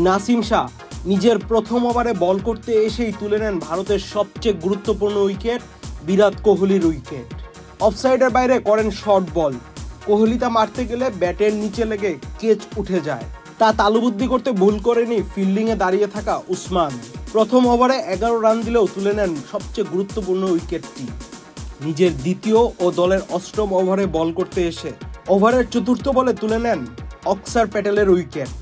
নাসিম শাহ নিজের প্রথম ওভারে বল করতে এসেই তুলে নেন ভারতের সবচেয়ে গুরুত্বপূর্ণ উইকেট বিরাট কোহলির উইকেট। অফসাইডের বাইরে করেন শর্ট বল, কোহলি তা মারতে গেলে ব্যাটের নিচে লেগে ক্যাচ উঠে যায়। তা তালুবুদ্ধি করতে ভুল করেনি ফিল্ডিংয়ে দাঁড়িয়ে থাকা উসমান। প্রথম ওভারে 11 রান দিলেও তুলে নেন সবচেয়ে গুরুত্বপূর্ণ উইকেটটি। নিজের দ্বিতীয় ও দলের অষ্টম ওভারে বল করতে এসে ওভারের চতুর্থ বলে তুলে নেন অক্সার প্যাটেলের উইকেট।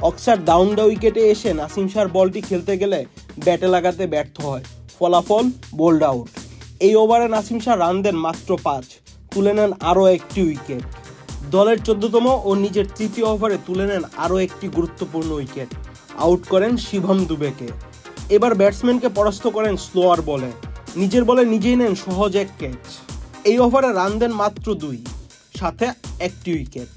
অক্সার ডাউন দ্য উইকেটে এসে নাসিম শাহর বলটি খেলতে গেলে ব্যাটে লাগাতে ব্যর্থ হয়, ফলাফল বোল্ড আউট। এই ওভারে নাসিম শাহ রান দেন মাত্র 5, তুলে নেন আরও একটি উইকেট। দলের 14তম ও নিজের তৃতীয় ওভারে তুলে নেন আরও একটি গুরুত্বপূর্ণ উইকেট, আউট করেন শিবম দুবেকে। এবার ব্যাটসম্যানকে পরাস্ত করেন স্লোয়ার বলে, নিজের বলে নিজেই নেন সহজ এক ক্যাচ। এই ওভারে রান দেন মাত্র 2, সাথে একটি উইকেট।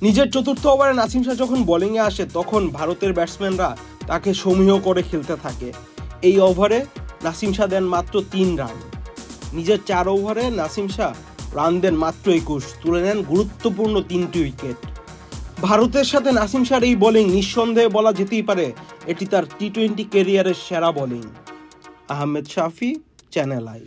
নিজের চতুর্থ ওভারে নাসিম শাহ যখন বোলিংয়ে আসে তখন ভারতের ব্যাটসম্যানরা তাকে সমীহ করে খেলতে থাকে। এই ওভারে নাসিম শাহ দেন মাত্র 3 রান। নিজের 4 ওভারে নাসিম শাহ রান দেন মাত্র 21, তুলে নেন গুরুত্বপূর্ণ 3টি উইকেট। ভারতের সাথে নাসিম শাহর এই বোলিং নিঃসন্দেহে বলা যেতেই পারে এটি তার টি-20 ক্যারিয়ারের সেরা bowling. Ahmed Shafi, channel I.